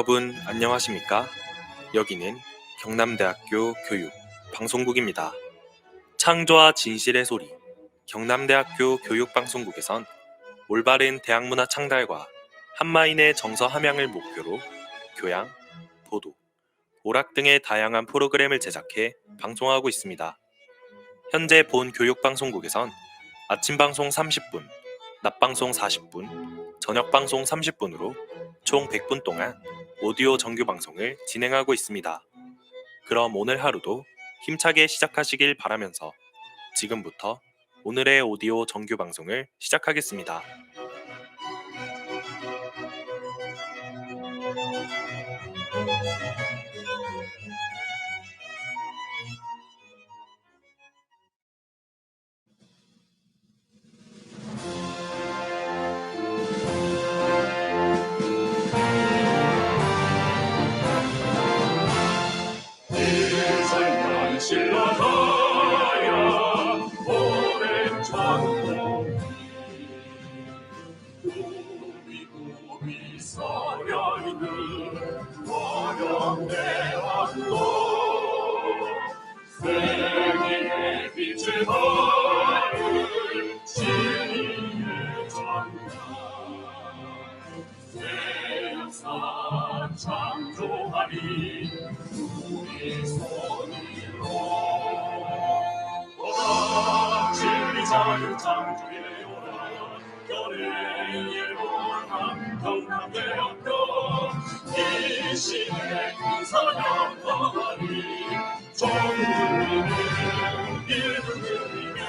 여러분 안녕하십니까? 여기는 경남대학교 교육 방송국입니다. 창조와 진실의 소리 경남대학교 교육방송국에선 올바른 대학문화 창달과 한마인의 정서 함양을 목표로 교양, 보도, 오락 등의 다양한 프로그램을 제작해 방송하고 있습니다. 현재 본 교육방송국에선 아침방송 30분, 낮방송 40분, 저녁방송 30분으로 총 100분 동안 오디오 정규 방송을 진행하고 있습니다. 그럼 오늘 하루도 힘차게 시작하시길 바라면서 지금부터 오늘의 오디오 정규 방송을 시작하겠습니다. 창조하리 우리 손으로 진리 자유 창조해오라 연예인으로 경남대학교 이 시대 군사연합하리 전국민을 일으키네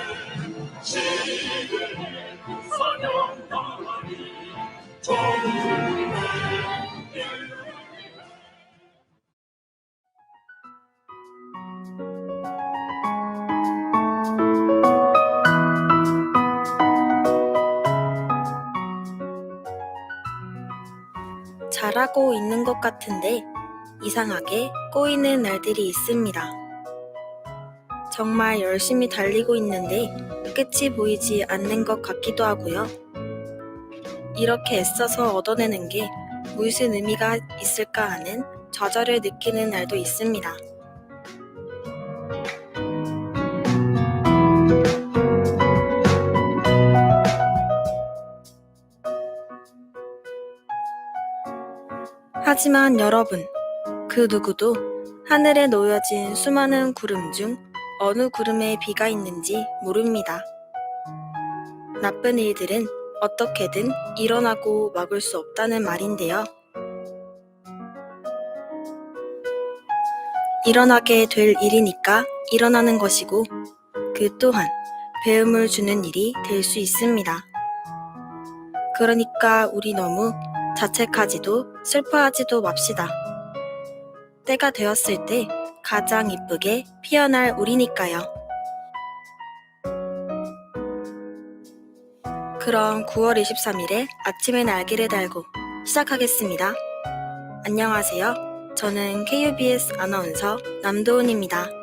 시대의 군사연합하리 전국민을 잘하고 있는 것 같은데 이상하게 꼬이는 날들이 있습니다. 정말 열심히 달리고 있는데 끝이 보이지 않는 것 같기도 하고요. 이렇게 애써서 얻어내는 게 무슨 의미가 있을까 하는 좌절을 느끼는 날도 있습니다. 하지만 여러분, 그 누구도 하늘에 놓여진 수많은 구름 중 어느 구름에 비가 있는지 모릅니다. 나쁜 일들은 어떻게든 일어나고 막을 수 없다는 말인데요. 일어나게 될 일이니까 일어나는 것이고 그 또한 배움을 주는 일이 될 수 있습니다. 그러니까 우리 너무 자책하지도 슬퍼하지도 맙시다. 때가 되었을 때 가장 이쁘게 피어날 우리니까요. 그럼 9월 23일에 아침의 날개를 달고 시작하겠습니다. 안녕하세요. 저는 KUBS 아나운서 남도은입니다.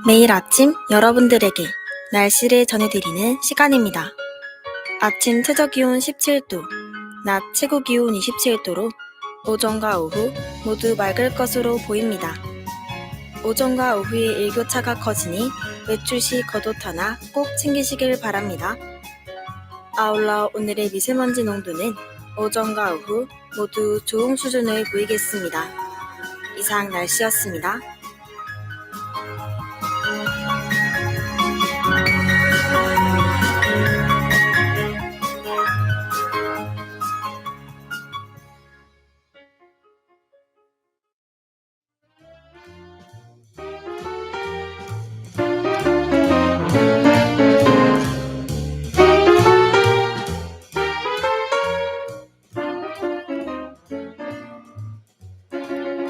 매일 아침 여러분들에게 날씨를 전해드리는 시간입니다. 아침 최저기온 17도, 낮 최고기온 27도로 오전과 오후 모두 맑을 것으로 보입니다. 오전과 오후에 일교차가 커지니 외출 시 겉옷 하나 꼭 챙기시길 바랍니다. 아울러 오늘의 미세먼지 농도는 오전과 오후 모두 좋은 수준을 보이겠습니다. 이상 날씨였습니다.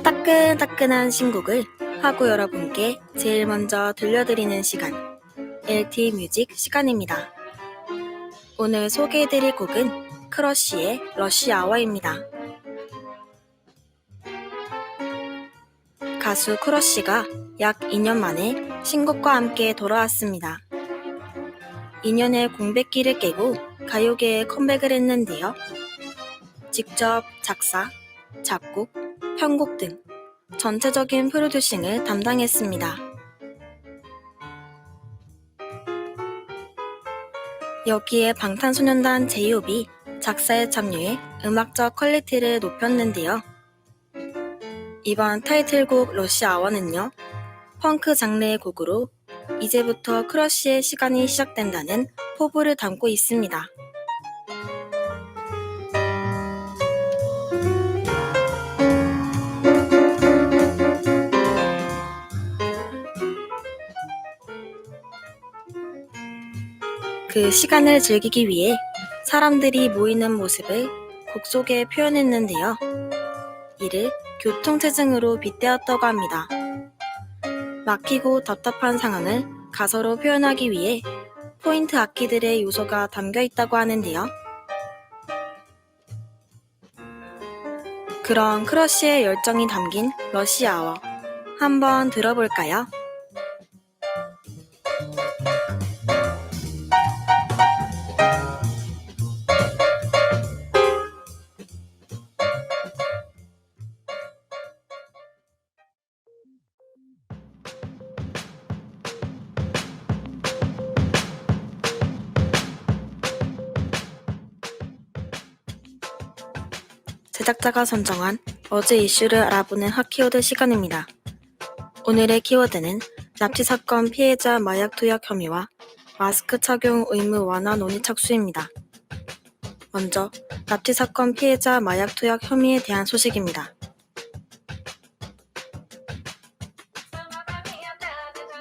따끈따끈한 신곡을 하고 여러분께 제일 먼저 들려드리는 시간, LT 뮤직 시간입니다. 오늘 소개해드릴 곡은 크러쉬의 러쉬 아워입니다. 가수 크러쉬가 약 2년 만에 신곡과 함께 돌아왔습니다. 2년의 공백기를 깨고 가요계에 컴백을 했는데요. 직접 작사, 작곡, 편곡 등 전체적인 프로듀싱을 담당했습니다. 여기에 방탄소년단 J-Hope이 작사에 참여해 음악적 퀄리티를 높였는데요. 이번 타이틀곡 러쉬 아워는요, 펑크 장르의 곡으로 이제부터 크러쉬의 시간이 시작된다는 포부를 담고 있습니다. 그 시간을 즐기기 위해 사람들이 모이는 모습을 곡 속에 표현했는데요. 이를 교통체증으로 빗대었다고 합니다. 막히고 답답한 상황을 가사로 표현하기 위해 포인트 악기들의 요소가 담겨 있다고 하는데요. 그런 크러쉬의 열정이 담긴 러쉬 아워, 한번 들어볼까요? 제작자가 선정한 어제 이슈를 알아보는 핫키워드 시간입니다. 오늘의 키워드는 납치 사건 피해자 마약 투약 혐의와 마스크 착용 의무 완화 논의 착수입니다. 먼저 납치 사건 피해자 마약 투약 혐의에 대한 소식입니다.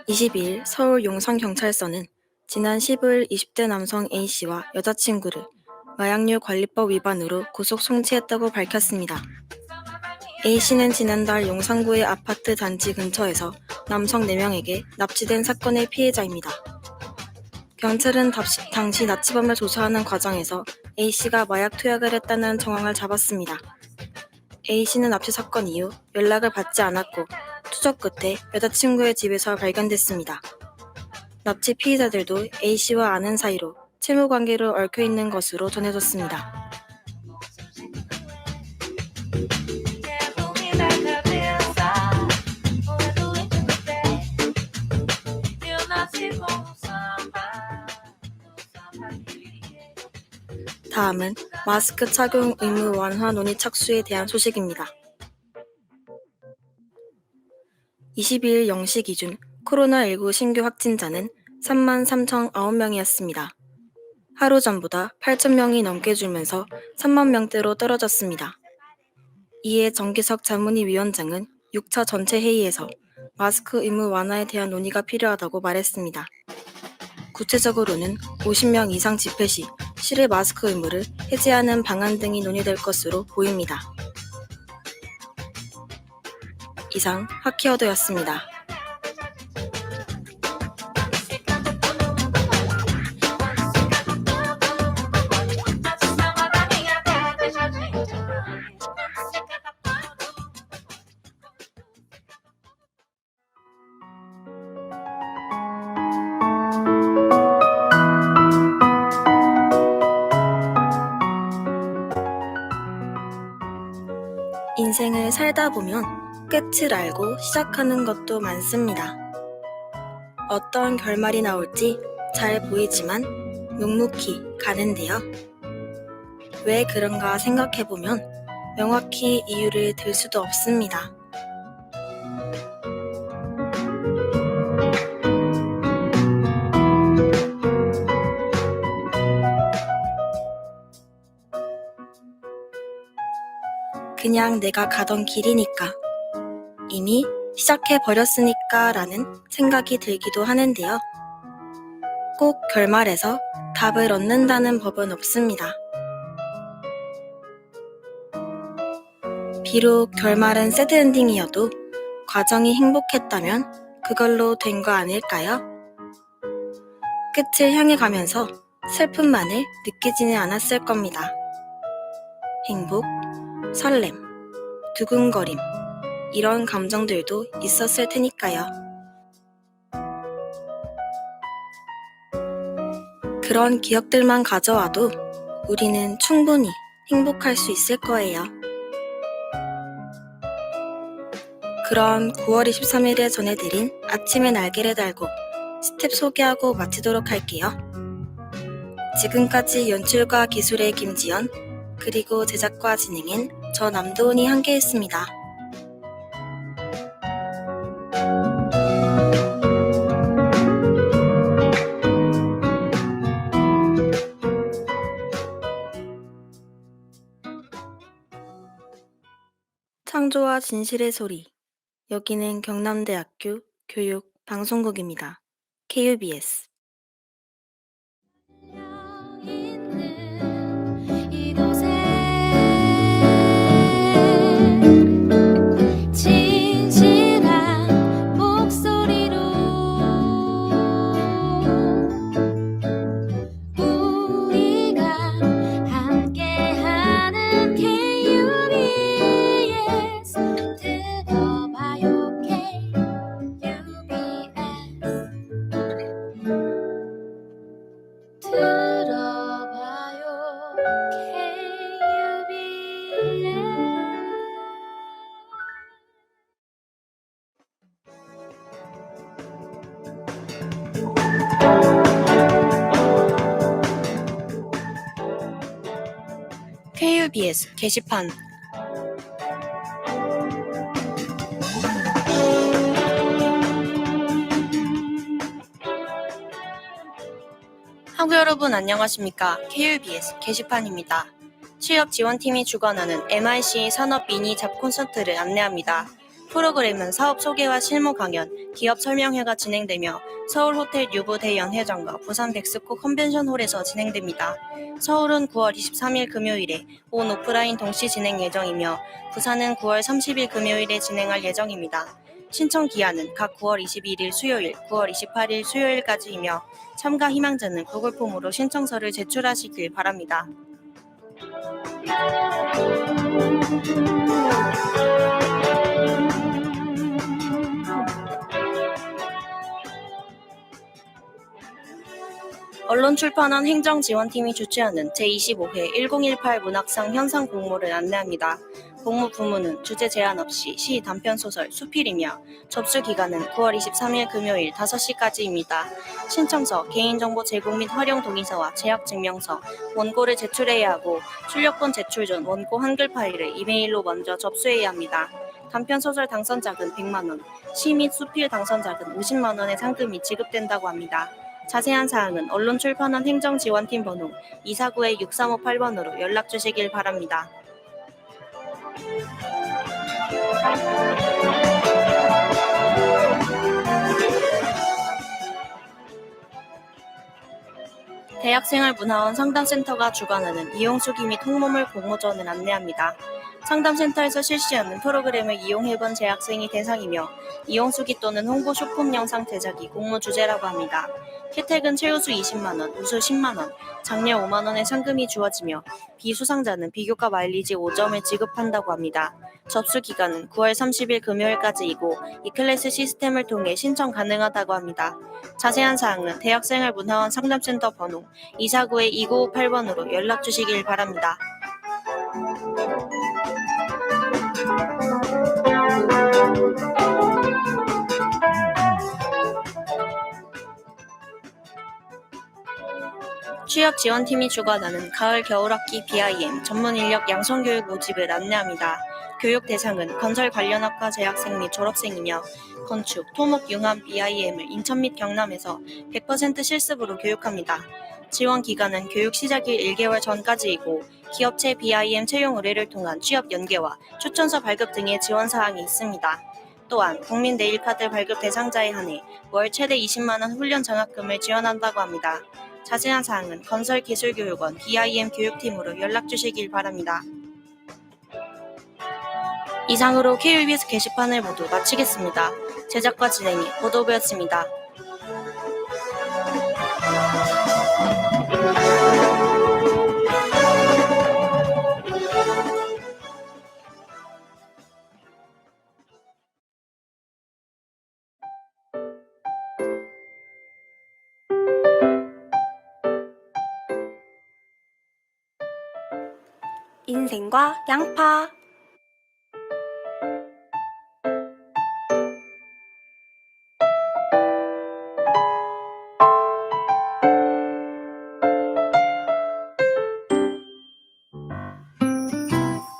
22일 서울 용산경찰서는 지난 15일 20대 남성 A씨와 여자친구를 마약류 관리법 위반으로 구속 송치했다고 밝혔습니다. A씨는 지난달 용산구의 아파트 단지 근처에서 남성 4명에게 납치된 사건의 피해자입니다. 경찰은 당시 납치범을 조사하는 과정에서 A씨가 마약 투약을 했다는 정황을 잡았습니다. A씨는 납치 사건 이후 연락을 받지 않았고 추적 끝에 여자친구의 집에서 발견됐습니다. 납치 피해자들도 A씨와 아는 사이로 채무 관계로 얽혀있는 것으로 전해졌습니다. 다음은 마스크 착용 의무 완화 논의 착수에 대한 소식입니다. 22일 0시 기준 코로나19 신규 확진자는 33,009명이었습니다. 하루 전보다 8,000명이 넘게 줄면서 3만 명대로 떨어졌습니다. 이에 정기석 자문위 위원장은 6차 전체 회의에서 마스크 의무 완화에 대한 논의가 필요하다고 말했습니다. 구체적으로는 50명 이상 집회 시 실외 마스크 의무를 해제하는 방안 등이 논의될 것으로 보입니다. 이상 핫키워드였습니다. 인생을 살다 보면 끝을 알고 시작하는 것도 많습니다. 어떤 결말이 나올지 잘 보이지만 묵묵히 가는데요. 왜 그런가 생각해보면 명확히 이유를 들 수도 없습니다. 그냥 내가 가던 길이니까, 이미 시작해버렸으니까 라는 생각이 들기도 하는데요. 꼭 결말에서 답을 얻는다는 법은 없습니다. 비록 결말은 새드엔딩이어도 과정이 행복했다면 그걸로 된 거 아닐까요? 끝을 향해 가면서 슬픔만을 느끼지는 않았을 겁니다. 행복, 설렘, 두근거림, 이런 감정들도 있었을 테니까요. 그런 기억들만 가져와도 우리는 충분히 행복할 수 있을 거예요. 그런 9월 23일에 전해드린 아침의 날개를 달고 스텝 소개하고 마치도록 할게요. 지금까지 연출과 기술의 김지연, 그리고 제작과 진행엔 저 남도은이 함께했습니다. 창조와 진실의 소리. 여기는 경남대학교 교육방송국입니다. KUBS. 이곳에 진실한 목소리로 우리가 함께하는 KUBS 들어봐요 KUBS 게시판. 학우 여러분 안녕하십니까? KUBS 게시판입니다. 취업지원팀이 주관하는 MIC 산업 미니 잡 콘서트를 안내합니다. 프로그램은 사업 소개와 실무 강연, 기업 설명회가 진행되며 서울 호텔 유부 대연회장과 부산 백스코 컨벤션홀에서 진행됩니다. 서울은 9월 23일 금요일에 온 오프라인 동시 진행 예정이며 부산은 9월 30일 금요일에 진행할 예정입니다. 신청 기한은 각 9월 21일 수요일, 9월 28일 수요일까지이며 참가 희망자는 구글 폼으로 신청서를 제출하시길 바랍니다. 언론출판원 행정지원팀이 주최하는 제25회 1018 문학상 현상 공모를 안내합니다. 공모 부문은 주제 제한 없이 시, 단편소설, 수필이며 접수 기간은 9월 23일 금요일 5시까지입니다. 신청서, 개인정보 제공 및 활용 동의서와 재학증명서, 원고를 제출해야 하고 출력본 제출 전 원고 한글 파일을 이메일로 먼저 접수해야 합니다. 단편소설 당선작은 100만원, 시 및 수필 당선작은 50만원의 상금이 지급된다고 합니다. 자세한 사항은 언론출판원 행정지원팀 번호 249-6358번으로 연락주시길 바랍니다. 대학생활문화원 상담센터가 주관하는 이용수기 및 홍보물 공모전을 안내합니다. 상담센터에서 실시하는 프로그램을 이용해본 재학생이 대상이며 이용수기 또는 홍보 쇼폼 영상 제작이 공모 주제라고 합니다. 혜택은 최우수 20만원, 우수 10만원, 장려 5만원의 상금이 주어지며 비수상자는 비교과 마일리지 5점을 지급한다고 합니다. 접수 기간은 9월 30일 금요일까지이고 이클래스 시스템을 통해 신청 가능하다고 합니다. 자세한 사항은 대학생활문화원 상담센터 번호 249-2958번으로 연락 주시길 바랍니다. 취업지원팀이 주관하는 가을 겨울학기 BIM 전문인력 양성교육 모집을 안내합니다. 교육 대상은 건설 관련학과 재학생 및 졸업생이며 건축, 토목, 융합 BIM을 인천 및 경남에서 100% 실습으로 교육합니다. 지원 기간은 교육 시작일 1개월 전까지이고 기업체 BIM 채용 의뢰를 통한 취업 연계와 추천서 발급 등의 지원 사항이 있습니다. 또한 국민 내일카드 발급 대상자에 한해 월 최대 20만원 훈련 장학금을 지원한다고 합니다. 자세한 사항은 건설기술교육원 BIM 교육팀으로 연락 주시길 바랍니다. 이상으로 KBS 게시판을 모두 마치겠습니다. 제작과 진행이 보도부였습니다. 인생과 양파.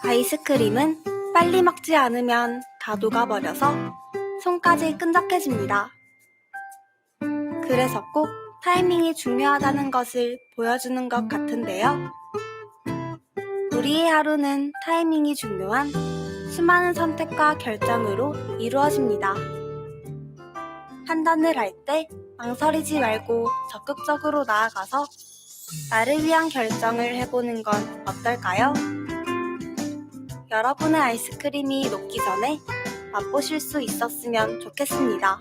아이스크림은 빨리 먹지 않으면 다 녹아버려서 손까지 끈적해집니다. 그래서 꼭 타이밍이 중요하다는 것을 보여주는 것 같은데요. 우리의 하루는 타이밍이 중요한 수많은 선택과 결정으로 이루어집니다. 판단을 할 때 망설이지 말고 적극적으로 나아가서 나를 위한 결정을 해보는 건 어떨까요? 여러분의 아이스크림이 녹기 전에 맛보실 수 있었으면 좋겠습니다.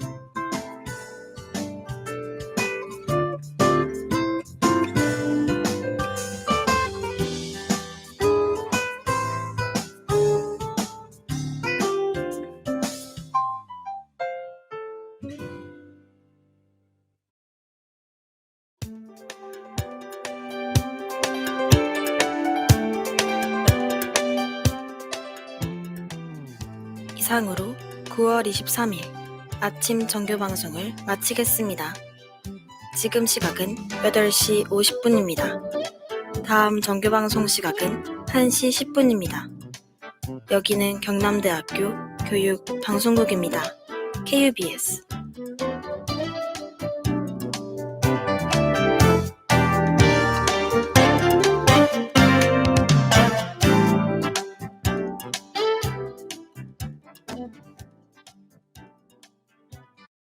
이상으로 9월 23일 아침 정규방송을 마치겠습니다. 지금 시각은 8시 50분입니다. 다음 정규방송 시각은 1시 10분입니다. 여기는 경남대학교 교육방송국입니다. KUBS